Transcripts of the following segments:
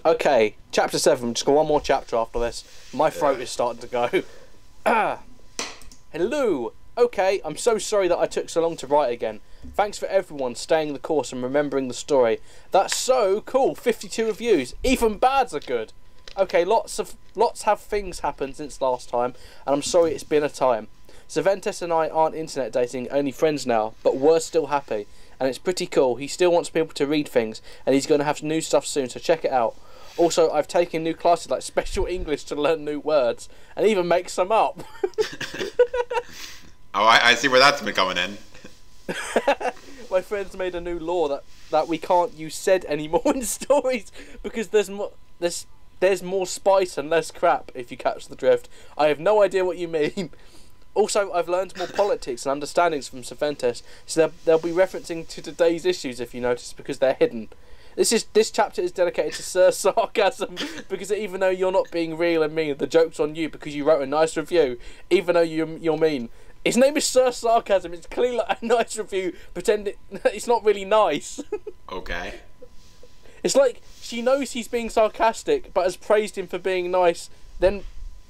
Okay, chapter 7. Just got one more chapter after this. My throat is starting to go. Hello. Okay, I'm so sorry that I took so long to write again. Thanks for everyone staying the course and remembering the story. That's so cool. 52 reviews. Even bads are good. Okay, lots have things happened since last time, and I'm sorry it's been a time. Cervantes and I aren't internet dating, only friends now, but we're still happy, and it's pretty cool. He still wants people to read things, and he's going to have new stuff soon, so check it out. Also, I've taken new classes like special English to learn new words, and even make some up. Oh, I see where that's been coming in. My friends made a new law that we can't use said anymore in stories because there's more spice and less crap, if you catch the drift. I have no idea what you mean. Also, I've learned more politics and understandings from Cervantes, so they'll be referencing to today's issues if you notice, because they're hidden. This chapter is dedicated to Sir Sarcasm, because even though you're not being real and mean, the joke's on you because you wrote a nice review, even though you're mean. His name is Sir Sarcasm. It's clearly like a nice review. Pretend it's not really nice. Okay. It's like she knows he's being sarcastic, but has praised him for being nice, then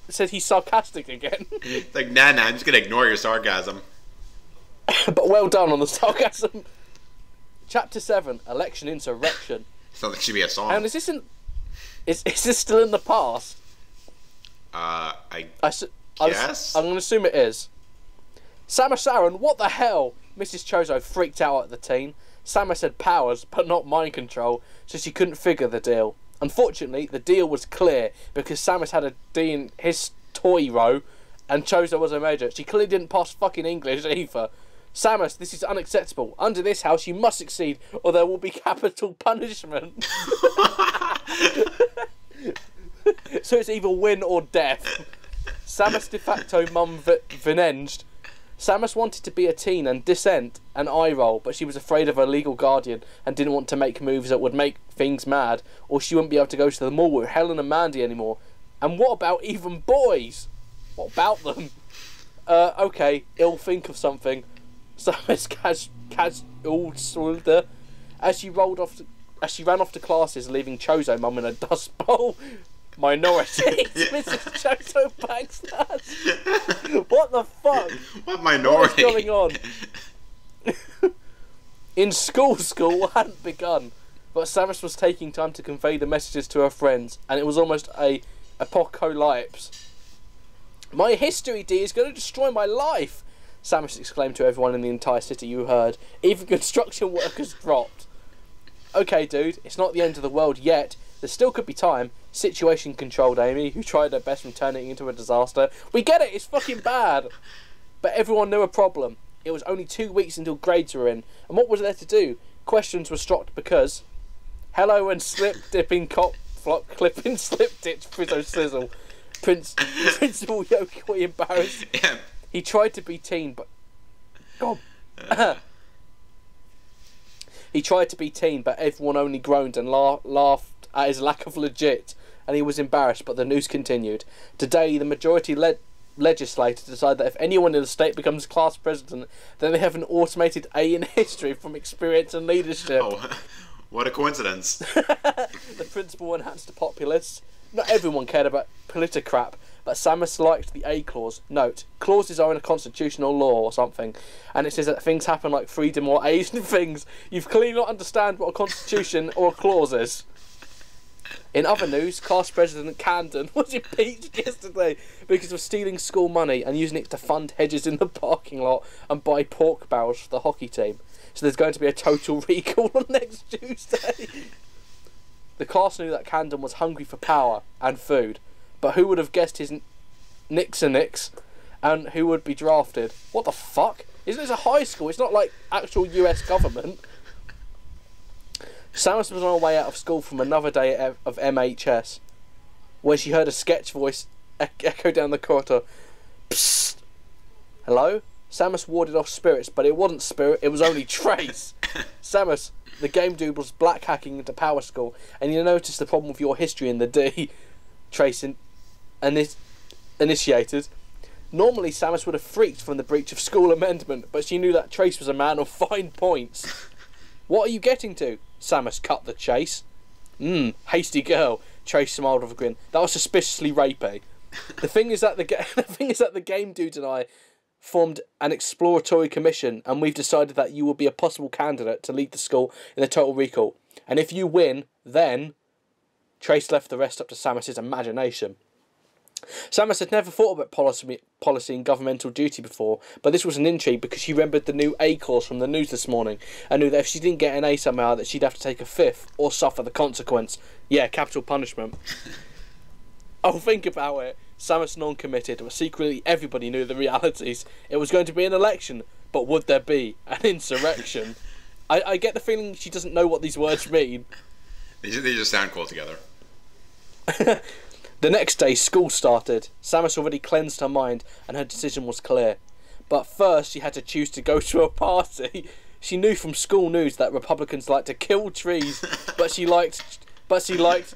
said he's sarcastic again. It's like, nah, I'm just gonna ignore your sarcasm. But well done on the sarcasm. Chapter 7, Election Insurrection. Sounds like it should be a song. And is this still in the past? I guess? I'm going to assume it is. Samus Aran, what the hell? Mrs. Chozo freaked out at the teen. Samus had powers, but not mind control, so she couldn't figure the deal. Unfortunately, the deal was clear, because Samus had a D in his toy row, and Chozo was a major. She clearly didn't pass fucking English either. Samus, this is unacceptable. Under this house, you must succeed, or there will be capital punishment. So it's either win or death. Samus de facto mum venenged. Samus wanted to be a teen and dissent and eye roll, but she was afraid of her legal guardian and didn't want to make moves that would make things mad, or she wouldn't be able to go to the mall with Helen and Mandy anymore. And what about even boys? What about them? Okay, he'll think of something. Samus as she ran off to classes, leaving Chozo mum in a dust bowl. Minorities. Mrs. Chozo backstabbed. What the fuck? What minority? What is going on? In school hadn't begun, but Samus was taking time to convey the messages to her friends, and it was almost a apocalypse. My history, D, is going to destroy my life, Samus exclaimed to everyone in the entire city you heard. Even construction workers dropped. Okay, dude, it's not the end of the world yet. There still could be time. Situation controlled Amy, who tried her best from turning it into a disaster. We get it, it's fucking bad. But everyone knew a problem. It was only 2 weeks until grades were in. And what was there to do? Questions were stopped because... Hello and slip, dipping, cop, flop, clipping, slip, ditch, frizzo, sizzle. Principal Yokoi embarrassed. Yeah. He tried to be teen, but... God. He tried to be teen, but everyone only groaned and laughed at his lack of legit, and he was embarrassed, but the news continued. Today, the majority legislator decided that if anyone in the state becomes class president, then they have an automated A in history from experience and leadership. Oh, what a coincidence. The principal enhanced the populace. Not everyone cared about politicrap, but Samus liked the A clause. Note, clauses are in a constitutional law or something, and it says that things happen like freedom or A's and things. You've clearly not understand what a constitution or a clause is. In other news, class president Camden was impeached yesterday because of stealing school money and using it to fund hedges in the parking lot and buy pork barrels for the hockey team. So there's going to be a total recall on next Tuesday. The class knew that Camden was hungry for power and food, but who would have guessed his Nixonix and who would be drafted? What the fuck? Isn't this a high school? It's not like actual US government. Samus was on her way out of school from another day of MHS when she heard a sketch voice echo down the corridor. Psst! Hello? Samus warded off spirits, but it wasn't Spirit, it was only Trace. Samus, the game dude was black hacking into Power School, and you noticed the problem with your history in the D. Trace initiated. Normally Samus would have freaked from the breach of school amendment, but she knew that Trace was a man of fine points. What are you getting to? Samus cut the chase. Hasty girl. Trace smiled with a grin. That was suspiciously rapey. The thing is that the game dude and I formed an exploratory commission, and we've decided that you will be a possible candidate to lead the school in the Total Recall. And if you win, then Trace left the rest up to Samus's imagination. Samus had never thought about policy and governmental duty before, but this was an intrigue because she remembered the new A clause from the news this morning and knew that if she didn't get an A somehow that she'd have to take a fifth or suffer the consequence. Yeah, capital punishment. Oh, think about it. Samus non-committed, but secretly everybody knew the realities. It was going to be an election, but would there be an insurrection? I get the feeling she doesn't know what these words mean. They just sound cool together. The next day, school started. Samus already cleansed her mind, and her decision was clear. But first, she had to choose to go to a party. She knew from school news that Republicans like to kill trees, but she liked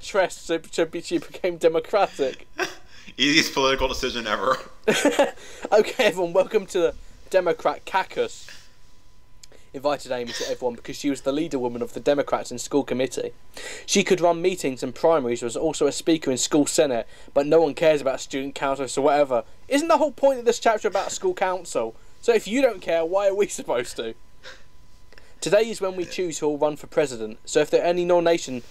Tress, so she became Democratic. Easiest political decision ever. Okay, everyone, welcome to the Democrat caucus. Invited Amy to everyone because she was the leader woman of the Democrats in school committee. She could run meetings in primaries, was also a speaker in school senate, but no one cares about student councils or whatever. Isn't the whole point of this chapter about school council? So if you don't care, why are we supposed to? Today is when we choose who will run for president, so if there are any nomination,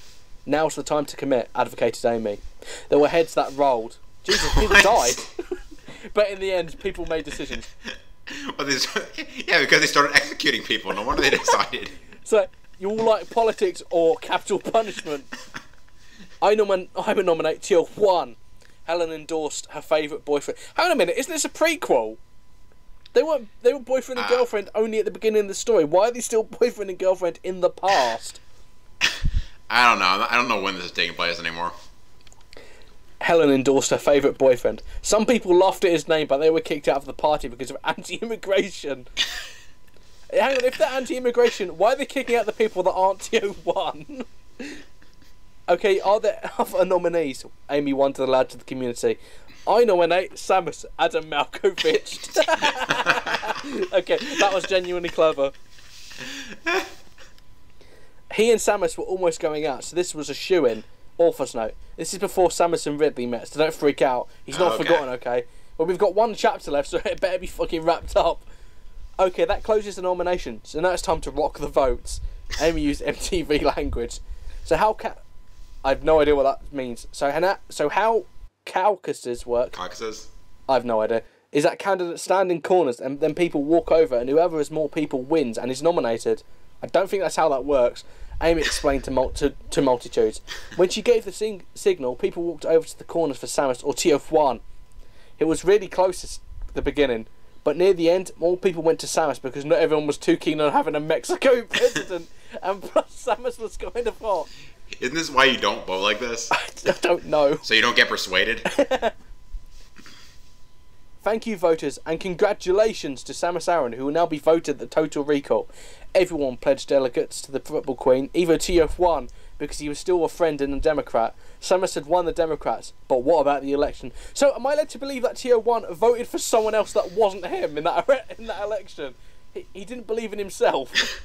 now's the time to commit, advocated Amy. There were heads that rolled. Jesus, people died. But in the end, people made decisions. Well, yeah, because they started executing people. No wonder they decided. So, you all like politics or capital punishment? I would nominate Tier 1. Helen endorsed her favourite boyfriend. Hang on a minute, isn't this a prequel? They were boyfriend and girlfriend only at the beginning of the story. Why are they still boyfriend and girlfriend in the past? I don't know. I don't know when this is taking place anymore. Helen endorsed her favourite boyfriend. Some people laughed at his name, but they were kicked out of the party because of anti-immigration. Hang on, if they're anti-immigration, why are they kicking out the people that aren't Tier 1? Okay, are there other nominees? Amy wanted to add to the community. I nominate Samus Adam Malkovich. Okay, that was genuinely clever. He and Samus were almost going out, so this was a shoo-in. Author's note. This is before Samus and Ridley met, so don't freak out. He's not forgotten, okay? Well, we've got one chapter left, so it better be fucking wrapped up. Okay, that closes the nomination, so now it's time to rock the votes. Amy used MTV language. So how I have no idea what that means. So how caucuses work? Caucuses? I have no idea. Is that candidates stand in corners and then people walk over and whoever has more people wins and is nominated? I don't think that's how that works. Amy explained to multitudes. When she gave the signal, people walked over to the corners for Samus or Tier 1. It was really close at the beginning, but near the end, more people went to Samus because not everyone was too keen on having a Mexico president, and plus Samus was kind of hot. Isn't this why you don't vote like this? I don't know. So you don't get persuaded? Thank you, voters, and congratulations to Samus Aran, who will now be voted the Total Recall. Everyone pledged delegates to the Football Queen, either Tier 1, because he was still a friend and a Democrat. Samus had won the Democrats, but what about the election? So am I led to believe that Tier 1 voted for someone else that wasn't him in that election? He didn't believe in himself.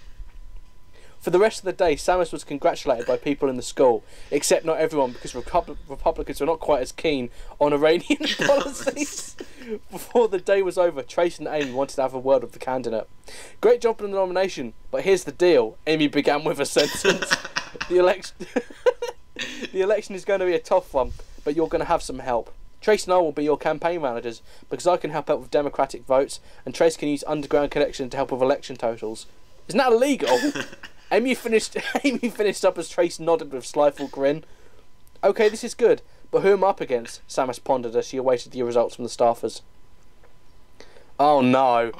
For the rest of the day, Samus was congratulated by people in the school, except not everyone, because Republicans were not quite as keen on Iranian policies. Before the day was over, Trace and Amy wanted to have a word with the candidate. Great job in the nomination, but here's the deal. Amy began with a sentence. The election is going to be a tough one, but you're going to have some help. Trace and I will be your campaign managers, because I can help out with Democratic votes, and Trace can use underground connection to help with election totals. Isn't that illegal? Amy finished up as Trace nodded with a slyful grin. Okay, this is good, but who am I up against? Samus pondered as she awaited the results from the staffers. Oh no.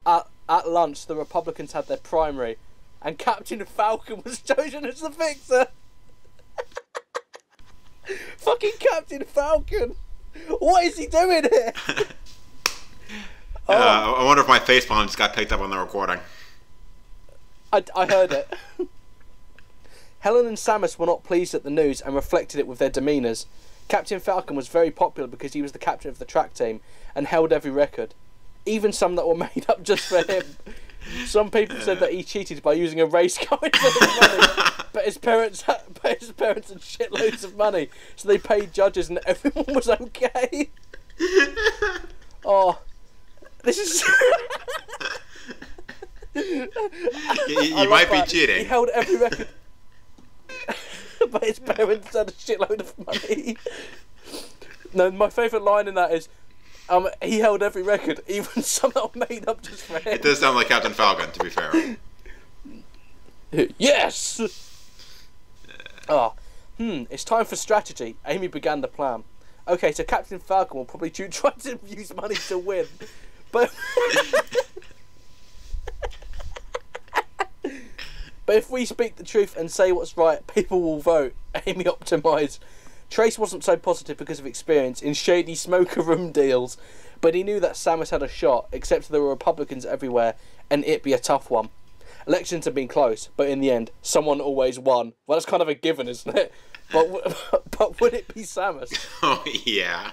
At lunch, the Republicans had their primary, and Captain Falcon was chosen as the victor. Fucking Captain Falcon! What is he doing here? I wonder if my facepalm just got picked up on the recording. I heard it. Helen and Samus were not pleased at the news and reflected it with their demeanours. Captain Falcon was very popular because he was the captain of the track team and held every record, even some that were made up just for him. Some people said that he cheated by using a race car instead of money, but his parents had shitloads of money, so they paid judges and everyone was okay. Oh, this is. you might be cheating. He held every record, but his parents had a shitload of money. No, my favourite line in that is, he held every record, even some that were made up just for him. It does sound like Captain Falcon, to be fair. Yes! It's time for strategy. Amy began the plan. Okay, so Captain Falcon will probably try to use money to win. But... but if we speak the truth and say what's right, people will vote. Amy optimised. Trace wasn't so positive because of experience in shady smoker room deals, but he knew that Samus had a shot, except there were Republicans everywhere, and it'd be a tough one. Elections had been close, but in the end, someone always won. Well, that's kind of a given, isn't it? But would it be Samus? Oh, yeah.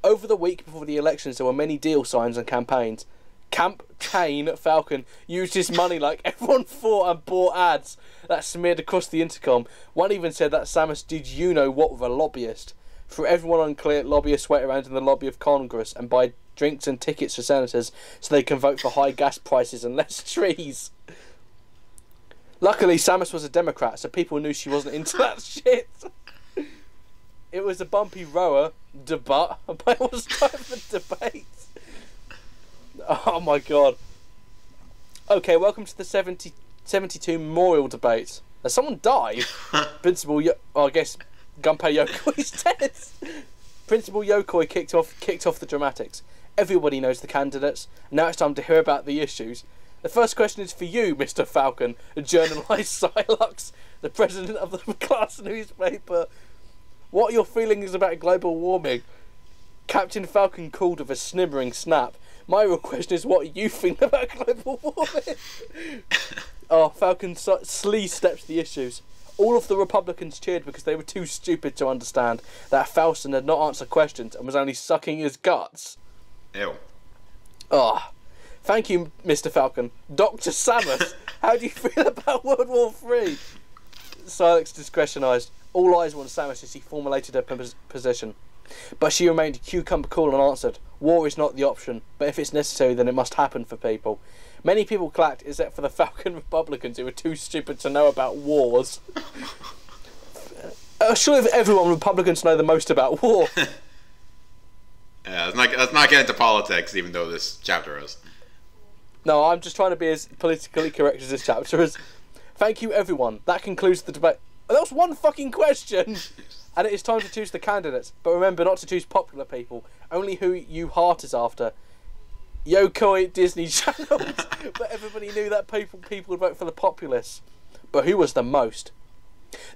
Over the week before the elections, there were many deal signs and campaigns. Campaign Falcon used his money like everyone thought and bought ads that smeared across the intercom. One even said that Samus did you know what with a lobbyist. For everyone unclear, lobbyists wait around in the lobby of Congress and buy drinks and tickets for senators so they can vote for high gas prices and less trees. Luckily, Samus was a Democrat, so people knew she wasn't into that shit. It was a bumpy rower debut, but it was time for debate. Oh my god. Okay, welcome to the 72 Memorial Debate. Has someone died? Principal I guess Gunpei Yokoi's dead. Principal Yokoi kicked off the dramatics. Everybody knows the candidates. Now it's time to hear about the issues. The first question is for you, Mr. Falcon, a journalised Psylux, the president of the class newspaper. What are your feelings about global warming? Captain Falcon called with a snimmering snap. My real question is, what you think about global warming? Falcon slee steps the issues. All of the Republicans cheered because they were too stupid to understand that Falcon had not answered questions and was only sucking his guts. Ew. Thank you, Mr. Falcon. Dr. Samus, how do you feel about World War III? Silex discretionised. All eyes were on Samus as he formulated her position. But she remained cucumber cool and answered, war is not the option, but if it's necessary then it must happen for people. Many people clapped except for the Falcon Republicans who were too stupid to know about wars. Surely everyone Republicans know the most about war. Yeah, let's not get into politics, even though this chapter is. No, I'm just trying to be as politically correct as this chapter is. Thank you, everyone. That concludes the debate. That was one fucking question! And it is time to choose the candidates. But remember not to choose popular people. Only who you heart is after. Yokoi Disney channels. But everybody knew that people would vote for the populists. But who was the most?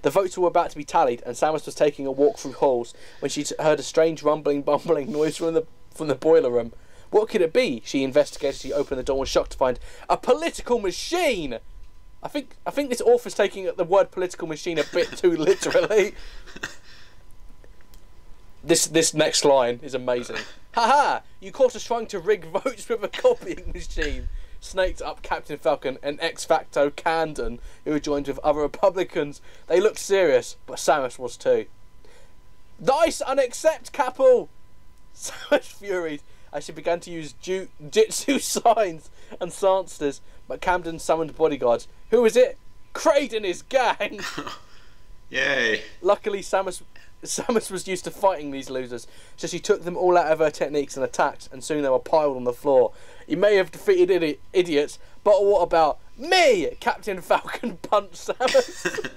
The votes were about to be tallied, and Samus was taking a walk through halls when she heard a strange rumbling, bumbling noise from the boiler room. What could it be? She investigated. She opened the door and was shocked to find a political machine. I think this author's taking the word political machine a bit too literally. This next line is amazing. Haha! You caught us trying to rig votes with a copying machine. Snaked up Captain Falcon and ex facto Candon, who had joined with other Republicans. They looked serious, but Samus was too. Dice unaccept, Capel! Samus furied as she began to use jitsu signs and stances, but Camden summoned bodyguards. Who is it? Kraid and his gang! Yay! Luckily, Samus was used to fighting these losers, so she took them all out of her techniques and attacked, and soon they were piled on the floor. You may have defeated idiots, but what about me? Captain Falcon punched Samus.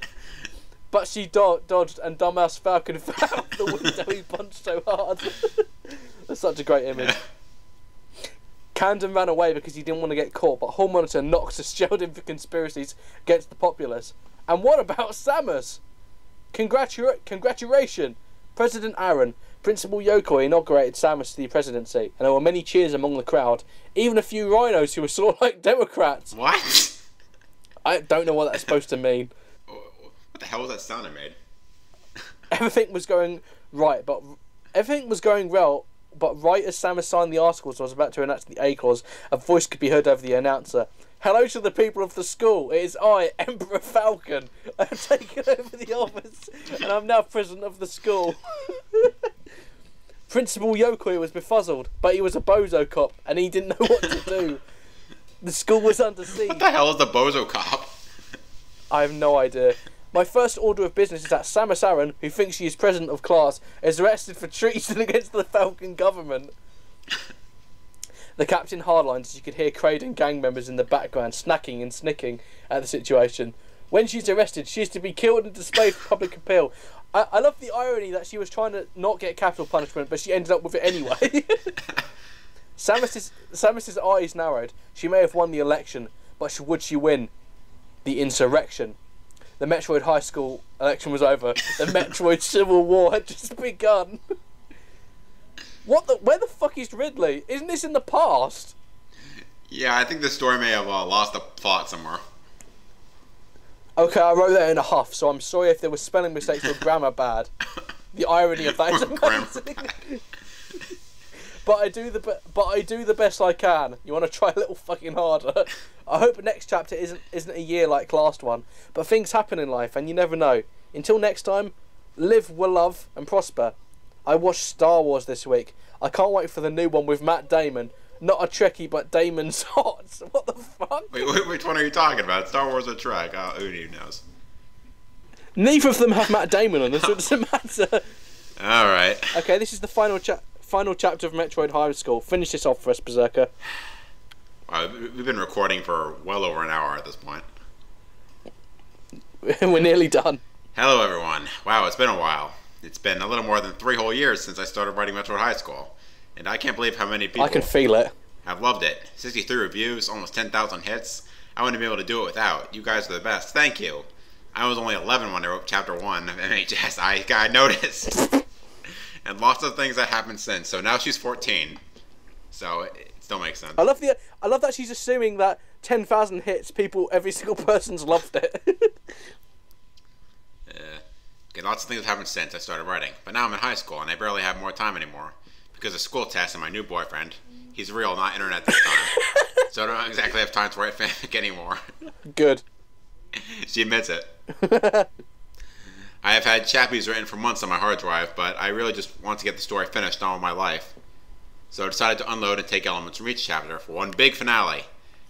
But she dodged, and dumbass Falcon fell out the window he punched so hard. That's such a great image. Camden ran away because he didn't want to get caught, but Hall Monitor Noxus jailed him for conspiracies against the populace. And what about Samus? Congratulations! President Aaron, Principal Yokoi inaugurated Samus to the presidency, and there were many cheers among the crowd, even a few rhinos who were sort of like Democrats. What? I don't know what that's supposed to mean. What the hell was that sound I made? Everything was going right, but everything was going well But right as Samus signed the articles and was about to enact the A clause, a voice could be heard over the announcer. Hello to the people of the school. It is I, Emperor Falcon. I have taken over the office and I'm now president of the school. Principal Yokoi was befuddled, but he was a bozo cop and he didn't know what to do. The school was under siege. What the hell is the bozo cop? I have no idea. My first order of business is that Samus Aran, who thinks she is president of class, is arrested for treason against the Falcon government. The captain hardlines as you could hear Kraid and gang members in the background snacking and snicking at the situation. When she's arrested, she is to be killed and displayed for public appeal. I love the irony that she was trying to not get capital punishment, but she ended up with it anyway. Samus's eyes narrowed. She may have won the election, but would she win the insurrection? The Metroid High School election was over. The Metroid Civil War had just begun. Where the fuck is Ridley? Isn't this in the past? Yeah, I think the story may have lost the plot somewhere. Okay, I wrote that in a huff, so I'm sorry if there were spelling mistakes or grammar bad. The irony of that is amazing. But I do the best I can. You want to try a little fucking harder? I hope the next chapter isn't a year like last one. But things happen in life, and you never know. Until next time, live, will love, and prosper. I watched Star Wars this week. I can't wait for the new one with Matt Damon. Not a Trekkie, but Damon's hot. What the fuck? Wait, which one are you talking about? Star Wars or Trek? Who even knows? Neither of them have Matt Damon on them, so it doesn't matter. Alright. Okay, this is the final chapter of Metroid High School. Finish this off for us, Berserker. We've been recording for well over an hour at this point. We're nearly done. Hello, everyone. Wow, it's been a while. It's been a little more than 3 whole years since I started writing Metroid High School. And I can't believe how many people I can feel it. have loved it. 63 reviews, almost 10,000 hits. I wouldn't be able to do it without. You guys are the best. Thank you. I was only 11 when I wrote Chapter 1 of MHS. I noticed. And lots of things that happened since. So now she's 14. So it still makes sense. I love that she's assuming that 10,000 hits, every single person's loved it. Okay, lots of things have happened since I started writing. But now I'm in high school and I barely have more time anymore. Because of school tests and my new boyfriend. He's real, not internet this time. So I don't exactly have time to write fanfic anymore. Good. She admits it. I have had chappies written for months on my hard drive, but I really just want to get the story finished on with my life. So I decided to unload and take elements from each chapter for one big finale.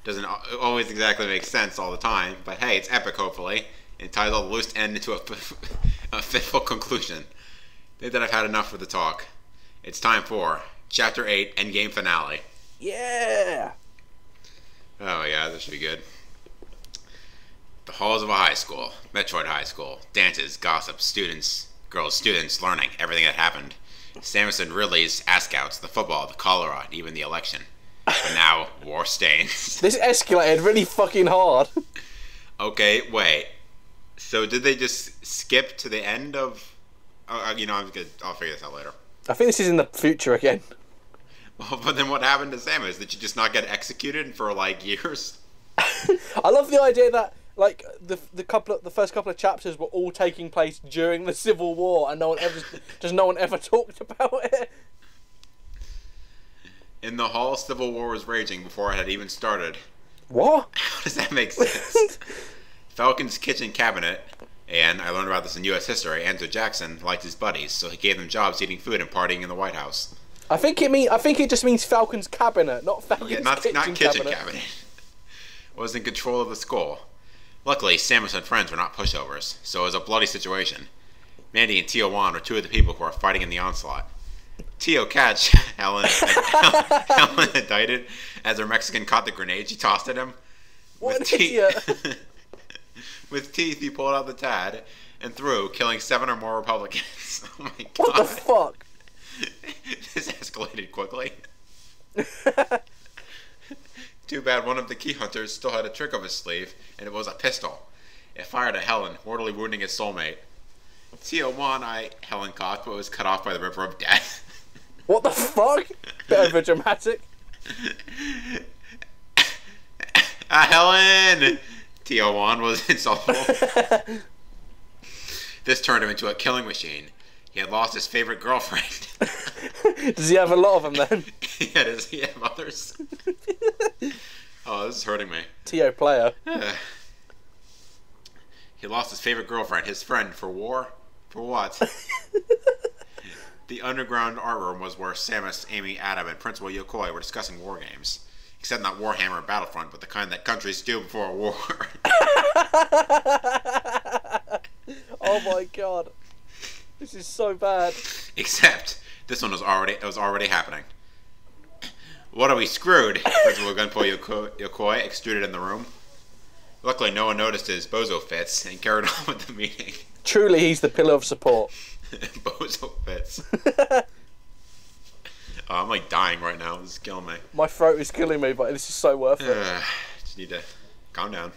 Doesn't always exactly make sense all the time, but hey, it's epic hopefully. It ties all the loose end into a fitful conclusion. I think that I've had enough for the talk. It's time for Chapter 8 Endgame Finale. Yeah! Oh yeah, this should be good. The halls of a high school, Metroid High School, dances, gossip, girls, students, learning, everything that happened. Samus and Ridley's ass-outs, the football, the cholera, even the election. But now, war stains. This escalated really fucking hard. Okay, wait. So did they just skip to the end of... I'll figure this out later. I think this is in the future again. Well, but then what happened to Samus? Did she just not get executed for, years? I love the idea that, the first couple of chapters were all taking place during the Civil War and no one ever talked about it. In the hall, Civil War was raging before it had even started. What? How does that make sense? Falcon's kitchen cabinet, and I learned about this in U.S. history, Andrew Jackson liked his buddies, so he gave them jobs eating food and partying in the White House. I think it just means Falcon's cabinet, not Falcon's kitchen cabinet. Was in control of the school. Luckily, Samus and friends were not pushovers, so it was a bloody situation. Mandy and Tio Wan were two of the people who were fighting in the onslaught. Tio catch Helen indicted as her Mexican caught the grenade she tossed at him. What an idiot! With teeth, he pulled out the tad and threw, killing 7 or more Republicans. Oh my god! What the fuck? This escalated quickly. Too bad one of the key hunters still had a trick up his sleeve, and it was a pistol. It fired at Helen, mortally wounding his soulmate. Tio Wan Helen caught, but was cut off by the river of death. What the fuck? Bit over dramatic. Helen! Tio Wan was insufferable. This turned him into a killing machine. He had lost his favorite girlfriend. Does he have a lot of them then? Yeah, does he have others? Oh, this is hurting me. T.O. player. He lost his favorite girlfriend, his friend, for war? For what? The underground art room was where Samus, Amy, Adam, and Principal Yokoi were discussing war games. Except not Warhammer or Battlefront, but the kind that countries do before a war. Oh my god. This is so bad. Except, this one was already happening. What are we screwed? Principal Gunpei Yokoi extruded in the room. Luckily, no one noticed his bozo fits and carried on with the meeting. Truly, he's the pillar of support. Bozo fits. Oh, I'm like dying right now. This is killing me. My throat is killing me, but this is so worth it. Just need to calm down.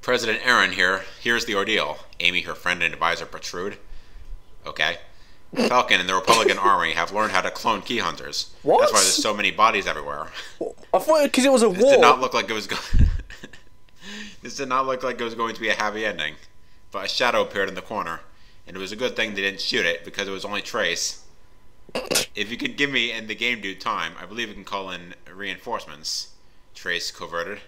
President Aaron here. Here's the ordeal. Amy, her friend and advisor, protrude. Okay. Falcon and the Republican Army have learned how to clone key hunters. What? That's why there's so many bodies everywhere. I thought because it was a war. This did not look like it was This did not look like it was going to be a happy ending. But a shadow appeared in the corner, and it was a good thing they didn't shoot it because it was only Trace. If you could give me and the game dude time, I believe we can call in reinforcements. Trace coverted.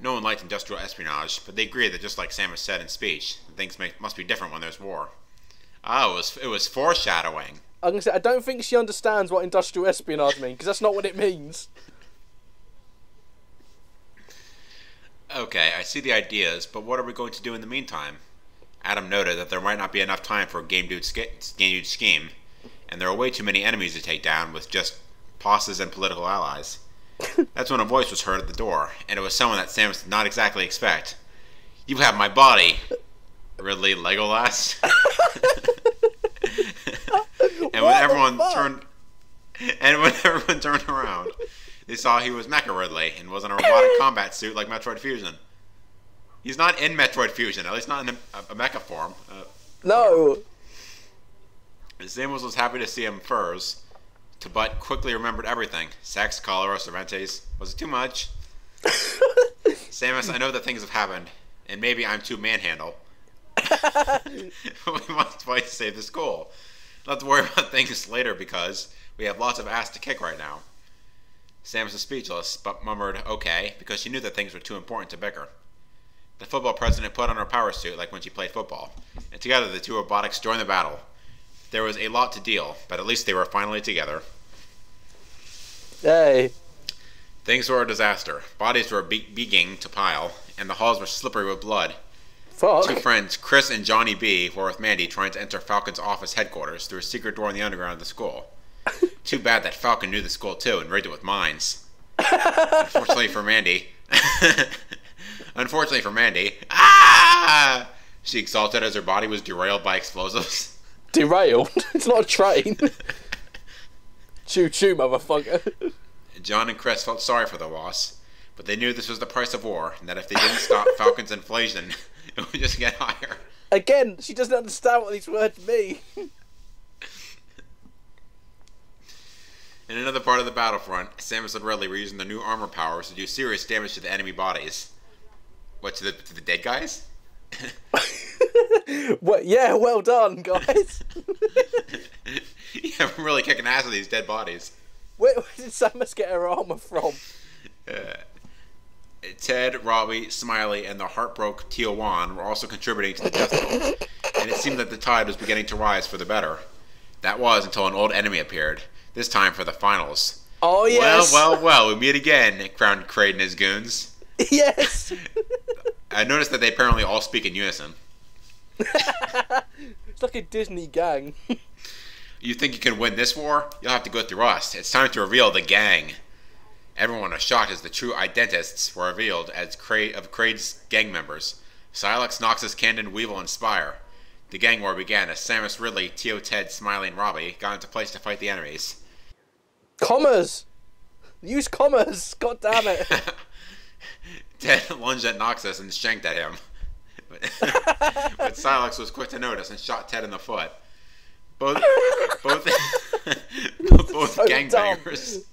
No one liked industrial espionage, but they agreed that just like Samus said in speech, things must be different when there's war. Oh, it was foreshadowing. I'm gonna say, I don't think she understands what industrial espionage means, because that's not what it means. Okay, I see the ideas, but what are we going to do in the meantime? Adam noted that there might not be enough time for a game dude scheme, and there are way too many enemies to take down with just bosses and political allies. That's when a voice was heard at the door, and it was someone that Samus did not exactly expect. You have my body, Ridley Legolas. And when everyone turned around, they saw he was Mecha Ridley and was in a robotic combat suit like Metroid Fusion. He's not in Metroid Fusion, at least not in a mecha form. No. Samus was happy to see him first, but quickly remembered everything. Sex, cholera, Cervantes. Was it too much? Samus, I know that things have happened, and maybe I'm too manhandle. But we must fight to save the school. Not to worry about things later because we have lots of ass to kick right now. Samus was speechless, but murmured okay, because she knew that things were too important to bicker. The football president put on her power suit like when she played football, and together the two robotics joined the battle. There was a lot to deal, but at least they were finally together. Hey. Things were a disaster. Bodies were beginning to pile, and the halls were slippery with blood. Fuck. Two friends, Chris and Johnny B, were with Mandy trying to enter Falcon's office headquarters through a secret door in the underground of the school. Too bad that Falcon knew the school too and rigged it with mines. Unfortunately for Mandy, she exulted as her body was derailed by explosives. Derailed? It's not a train. Choo choo, motherfucker. John and Chris felt sorry for the loss, but they knew this was the price of war, and that if they didn't stop Falcon's inflation, it would just get higher. Again, she doesn't understand what these words mean. In another part of the battlefront, Samus and Ridley were using their new armor powers to do serious damage to the enemy bodies. What, to the dead guys? Well, yeah, well done, guys. Yeah, I'm really kicking ass with these dead bodies. Where did Samus get her armor from? Ted, Robbie, Smiley, and the heartbroken Tio-Wan were also contributing to the death toll, and it seemed that the tide was beginning to rise for the better. That was until an old enemy appeared, this time for the finals. Oh, yes. Well, we meet again, crowned Kraid and his goons. Yes. I noticed that they apparently all speak in unison. It's like a Disney gang. You think you can win this war? You'll have to go through us. It's time to reveal the gang. Everyone was shocked as the true identists were revealed as Kraid's gang members. Silex, Noxus, Candon, Weevil, and Spire. The gang war began as Samus, Ridley, Tio, Ted, Smiley, and Robbie got into place to fight the enemies. Commas! Use commas! God damn it! Ted lunged at Noxus and shanked at him. But Silex was quick to notice and shot Ted in the foot. Both So gangbangers.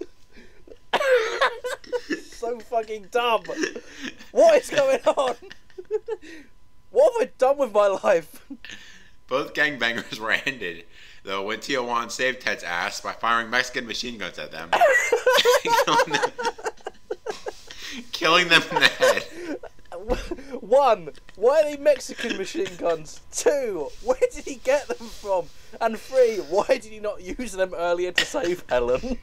So fucking dumb. What is going on? What have I done with my life? Both gangbangers were ended, though, when Tijuana saved Ted's ass by firing Mexican machine guns at them, killing them in the head. 1. Why are they Mexican machine guns? 2. Where did he get them from? And 3. Why did he not use them earlier to save Helen?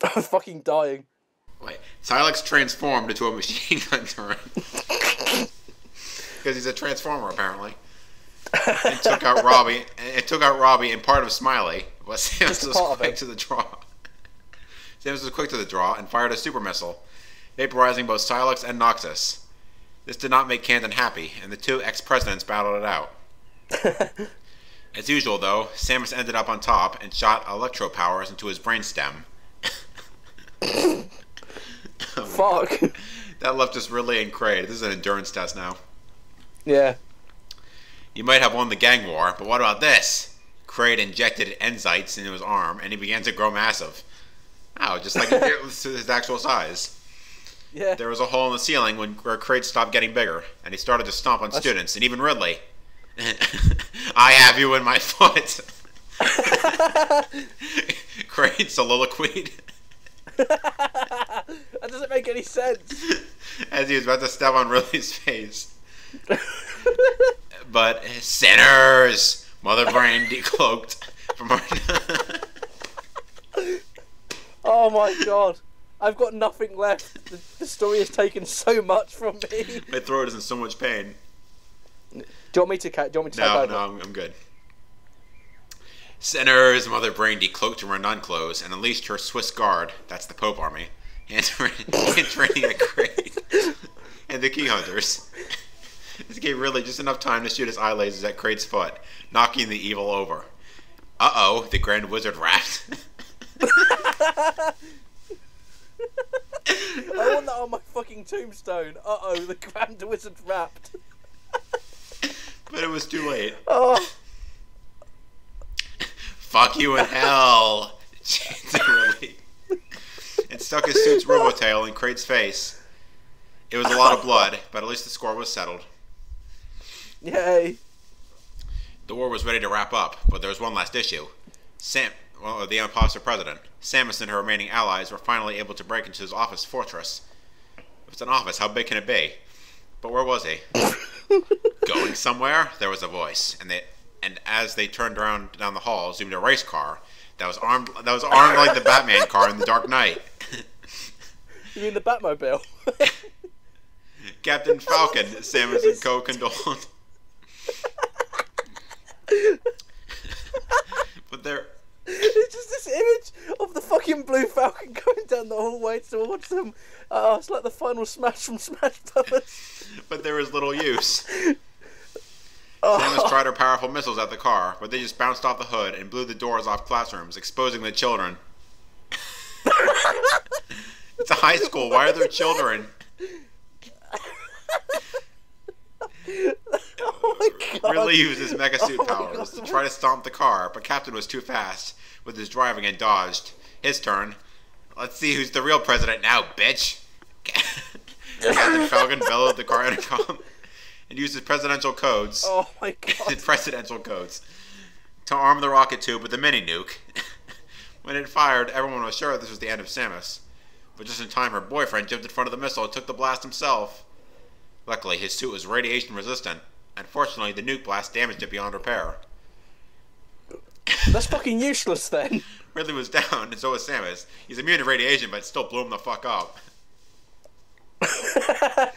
I'm fucking dying. Wait, Silex transformed into a machine gun turret. Because he's a transformer, apparently. And took out Robbie. And part of Smiley. But Samus was quick to the draw. Samus was quick to the draw and fired a super missile, vaporizing both Silex and Noxus. This did not make Canton happy, and the two ex-presidents battled it out. As usual, though, Samus ended up on top and shot electro powers into his brainstem. Fuck. That left us really in Kraid. This is an endurance test now. Yeah. You might have won the gang war, but what about this? Kraid injected enzytes into his arm, and he began to grow massive. Oh, just like he did with his actual size. Yeah. There was a hole in the ceiling where Kraid stopped geting bigger, and he started to stomp on students, and even Ridley. I have you in my foot. Kraid soliloquied. That doesn't make any sense. As he was about to step on Ridley's face. But sinners, Mother Brain decloaked from her. Oh my god. I've got nothing left. The story has taken so much from me. My throat is in so much pain. Do you want me to take over? No, I'm good. Sinners, Mother Brain decloaked from her nun clothes and unleashed her Swiss Guard, that's the Pope Army, entering a Kraid and the Key Hunters. This gave Ridley just enough time to shoot his eye lasers at Kraid's foot, knocking the evil over. Uh-oh, the Grand Wizard rapped. I want that on my fucking tombstone. Uh-oh, the Grand Wizard rapped. But it was too late. Oh. Fuck you in hell, chanted Ridley. And stuck his suit's robotail in Kraid's face. It was a lot of blood, but at least the score was settled. Yay. The war was ready to wrap up, but there was one last issue. The imposter president, Samus and her remaining allies were finally able to break into his office fortress. If it's an office, how big can it be? But where was he? Going somewhere? There was a voice, and as they turned around down the hall, zoomed a race car that was armed like the Batman car in The Dark Knight. You mean the Batmobile? Captain Falcon, Samus and co condoled. But there. It's just this image of the fucking Blue Falcon going down the hallway towards them. Oh, it's like the final smash from Smash Brothers. But there was little use. Oh. Samus tried her powerful missiles at the car, but they just bounced off the hood and blew the doors off classrooms, exposing the children. It's a high school. Why are there children? Oh my god. Ridley used his mega suit powers to try to stomp the car, but Captain was too fast with his driving and dodged. His turn. Let's see who's the real president now, bitch. Captain Falcon bellowed the car intercom and used his presidential codes. Oh my god. Presidential codes to arm the rocket tube with a mini nuke. When it fired, everyone was sure this was the end of Samus. But just in time, her boyfriend jumped in front of the missile and took the blast himself. Luckily, his suit was radiation resistant. Unfortunately, the nuke blast damaged it beyond repair. That's fucking useless then. Ridley was down, and so was Samus. He's immune to radiation, but it still blew him the fuck up. Ha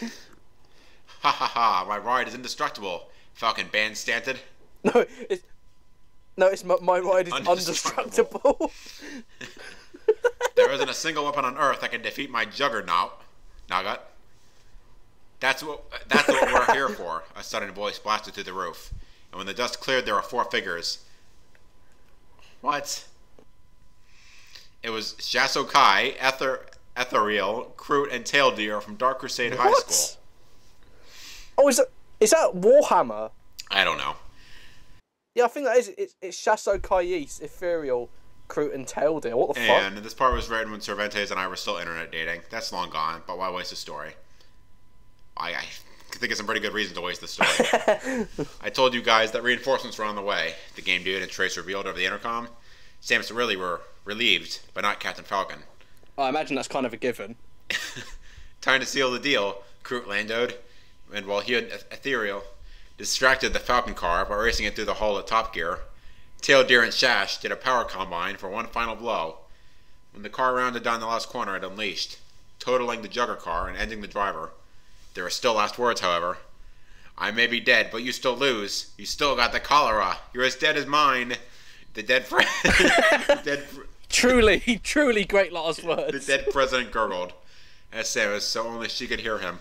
ha ha, my ride is indestructible. Falcon bandstanded. No, it's my ride is indestructible. There isn't a single weapon on Earth that can defeat my juggernaut. Nugget. That's what we're here for, a sudden voice blasted through the roof. And when the dust cleared, there were 4 figures. What? It was Shaso Kai, Ethereal, Kroot, and Tail Deer from Dark Crusade High School. Oh, is that Warhammer? I don't know. Yeah, I think that is. It's Shaso Kais, Ethereal, Kroot, and Tail Deer. What the fuck? And this part was written when Cervantes and I were still internet dating. That's long gone, but why waste a story? think of some pretty good reason to waste the story. I told you guys that reinforcements were on the way, the game dude and Trace revealed over the intercom. Samus really were relieved, but not Captain Falcon. I imagine that's kind of a given. Time to seal the deal, Groot landowed, and while he had Ethereal distracted the Falcon car by racing it through the hull at top gear, Tail Deer and Shash did a power combine for one final blow. When the car rounded down the last corner, it unleashed, totaling the Jugger car and ending the driver. There are still last words, however. I may be dead, but you still lose. You still got the cholera. You're as dead as mine. The dead friend. Truly great last words. The dead president gurgled as Samus, so only she could hear him.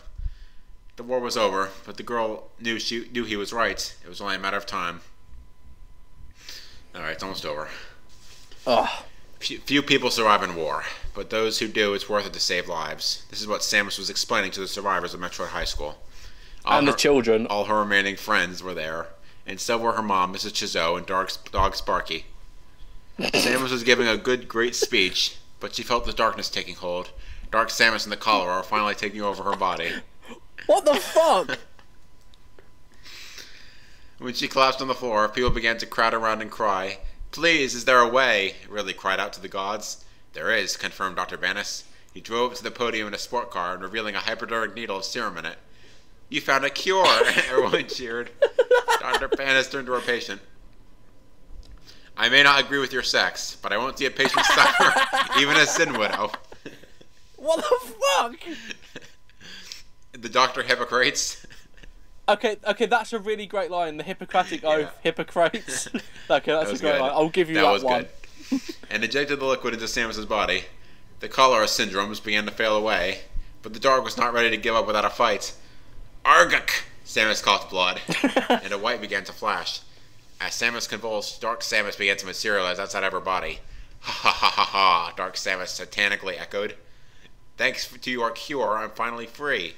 The war was over, but the girl knew he was right. It was only a matter of time. Alright, it's almost over. Ugh. Few people survive in war, but those who do, it's worth it to save lives. This is what Samus was explaining to the survivors of Metroid High School. And the children. All her remaining friends were there, and so were her mom, Mrs. Chizot, and dog Sparky. Samus was giving a great speech, but she felt the darkness taking hold. Dark Samus and the cholera are finally taking over her body. What the fuck? When she collapsed on the floor, people began to crowd around and cry. Please, is there a way? Ridley cried out to the gods. There is, confirmed Dr. Bannis. He drove to the podium in a sport car and revealing a hypodermic needle of serum in it. You found a cure! Everyone cheered. Dr. Bannis turned to her patient. I may not agree with your sex, but I won't see a patient suffer, even a sin widow. What the fuck? The doctor Hippocrates. Okay, that's a really great line. The Hippocratic Oath, Hippocrates. Okay, that's a great line. I'll give you that was one. Good. And injected the liquid into Samus's body. The cholera syndromes began to fail away, but the dog was not ready to give up without a fight. Argak! Samus coughed blood, and a white began to flash. As Samus convulsed, Dark Samus began to materialize outside of her body. Ha ha ha ha ha, Dark Samus satanically echoed. Thanks to your cure, I'm finally free.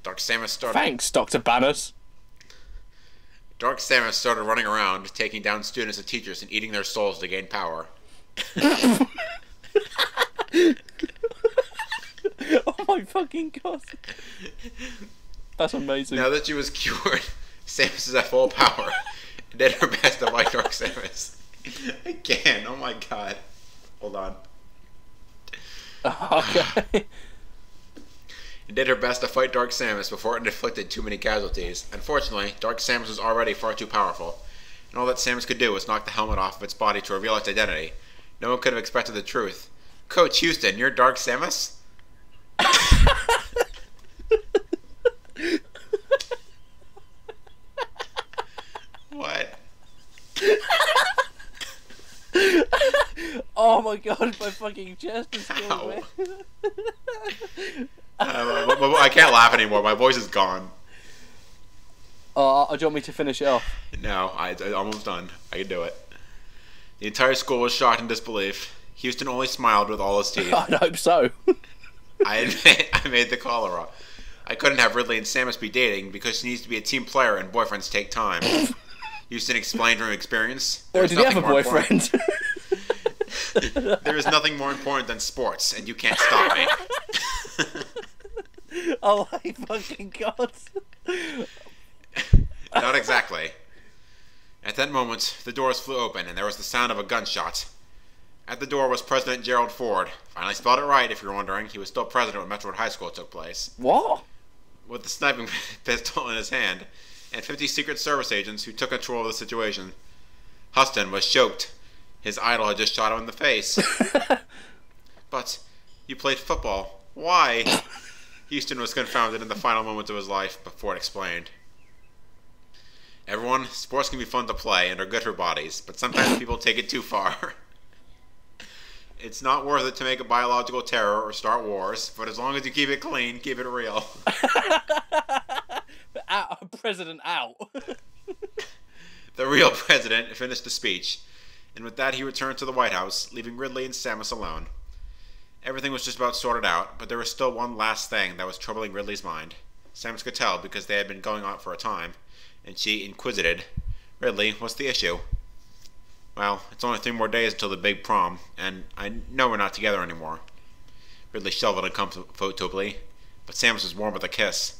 Dark Samus started... Thanks, Dr. Bannis. Dark Samus started running around, taking down students and teachers and eating their souls to gain power. Oh my fucking god. That's amazing. Now that she was cured, Samus is at full power. And did her best to fight Dark Samus. Again, oh my god. Hold on. Okay. And did her best to fight Dark Samus before it inflicted too many casualties. Unfortunately, Dark Samus was already far too powerful, and all that Samus could do was knock the helmet off of its body to reveal its identity. No one could have expected the truth. Coach Houston, you're Dark Samus? What? Oh my god, my fucking chest is going. I can't laugh anymore. My voice is gone. Do you want me to finish it off? No, I'm almost done. I can do it. The entire school was shocked in disbelief. Houston only smiled with all his teeth. I'd hope so. I made the cholera. I couldn't have Ridley and Samus be dating because she needs to be a team player and boyfriends take time. Houston explained from experience. Or did he have a boyfriend? There is nothing more important than sports, and you can't stop me. Oh my fucking god. Not exactly. At that moment, the doors flew open, and there was the sound of a gunshot. At the door was President Gerald Ford. Finally spelled it right, if you're wondering. He was still president when Metroid High School took place. What? With the sniping pistol in his hand, and 50 Secret Service agents who took control of the situation. Huston was choked. His idol had just shot him in the face. But, you played football. Why? Houston was confounded in the final moments of his life, but Ford explained. Everyone, sports can be fun to play and are good for bodies, but sometimes people take it too far. It's not worth it to make a biological terror or start wars, but as long as you keep it clean, keep it real. President out. The real president finished the speech, and with that he returned to the White House, leaving Ridley and Samus alone. Everything was just about sorted out, but there was still one last thing that was troubling Ridley's mind. Samus could tell because they had been going on for a time, and she inquisited, Ridley, what's the issue? Well, it's only 3 more days until the big prom, and I know we're not together anymore. Ridley shoveled uncomfortably, but Samus was warm with a kiss.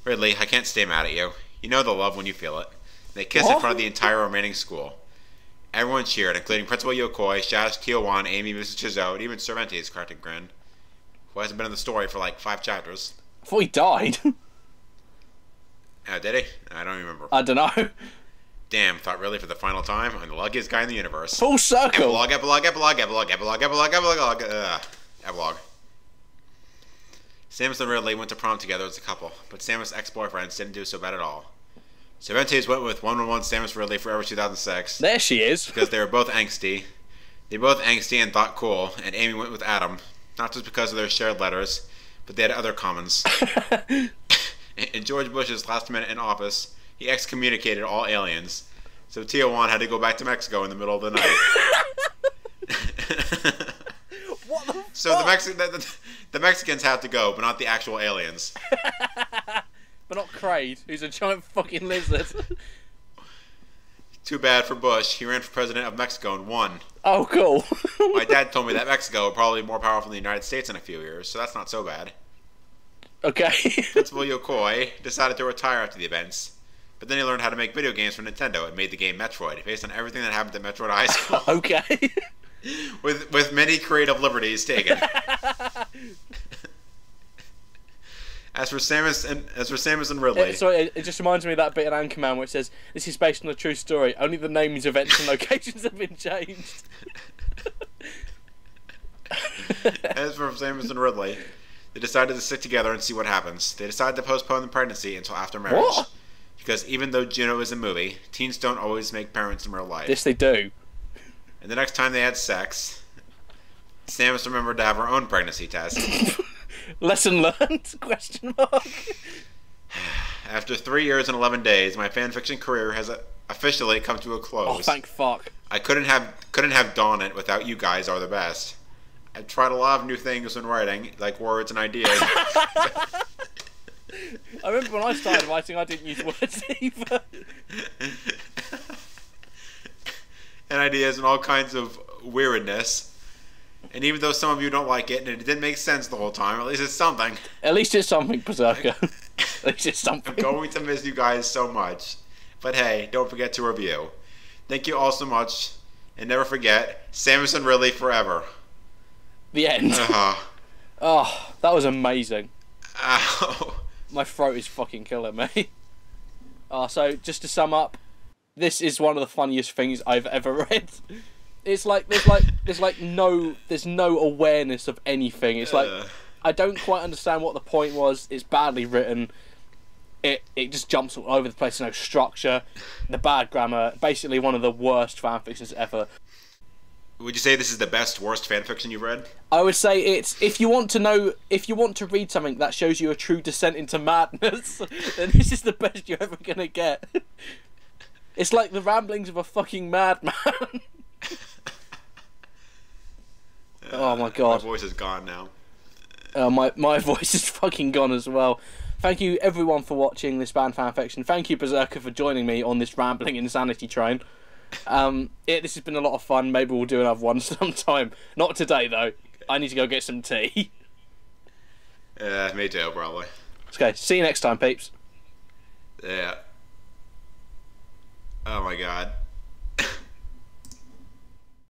Ridley, I can't stay mad at you. You know the love when you feel it. They kiss in What? front of the entire remaining school. Everyone cheered, including Principal Yokoi, Shash, Tio-wan, Amy, Mrs. Chizo, and even Cervantes cracked a grin, who hasn't been in the story for like 5 chapters. I thought he died. Oh, did he? I don't remember. I don't know. Damn, thought really for the final time, I'm the luckiest guy in the universe. Full circle. Epilogue. Samus and Ridley went to prom together as a couple, but Samus' ex-boyfriends didn't do so bad at all. Cervantes went with 111 Samus Ridley Forever 2006. There she is. Because they were both angsty. They were both angsty and thought cool, and Amy went with Adam, not just because of their shared letters, but they had other commons. In George Bush's last minute in office, he excommunicated all aliens, so Tio-wan had to go back to Mexico in the middle of the night. What the fuck? So the Mexicans had to go, but not the actual aliens. But not Kraid, who's a giant fucking lizard. Too bad for Bush. He ran for president of Mexico and won. Oh, cool. My dad told me that Mexico would probably be more powerful than the United States in a few years, so that's not so bad. Okay. Principal Yokoi decided to retire after the events, but then he learned how to make video games for Nintendo and made the game Metroid, based on everything that happened at Metroid High School. Okay. with many creative liberties taken. As for Samus and Ridley, Sorry, it just reminds me of that bit in Anchorman where it says, "This is based on a true story. Only the names, events, and locations have been changed." As for Samus and Ridley, they decided to stick together and see what happens. They decided to postpone the pregnancy until after marriage. What? Because even though Juno is a movie, teens don't always make parents in real life. Yes, they do. And the next time they had sex, Samus remembered to have her own pregnancy test. Lesson learned? Question mark. After 3 years and 11 days, my fanfiction career has officially come to a close. Oh, thank fuck. I couldn't have done it without you guys are the best. I've tried a lot of new things when writing, like words and ideas. I remember when I started writing, I didn't use words either. And ideas and all kinds of weirdness. And even though some of you don't like it, and it didn't make sense the whole time, at least it's something. At least it's something, Berserker. At least it's something. I'm going to miss you guys so much. But hey, don't forget to review. Thank you all so much. And never forget, Samus and Ridley forever. The end. Oh, that was amazing. Ow. My throat is fucking killing me. So, just to sum up, this is one of the funniest things I've ever read. It's like there's no awareness of anything. It's like I don't quite understand what the point was. It's badly written. It just jumps all over the place. No structure. The bad grammar. Basically, one of the worst fanfictions ever. Would you say this is the best, worst fanfiction you've read? I would say it's if you want to read something that shows you a true descent into madness, then this is the best you're ever gonna get. It's like the ramblings of a fucking madman. Oh my god. My voice is gone now. My voice is fucking gone as well. Thank you everyone for watching this band fanfiction. Thank you Berserker for joining me on this rambling insanity train. This has been a lot of fun. Maybe we'll do another one sometime. Not today though. I need to go get some tea. Yeah, me too, probably. Okay, see you next time, peeps. Yeah. Oh my god.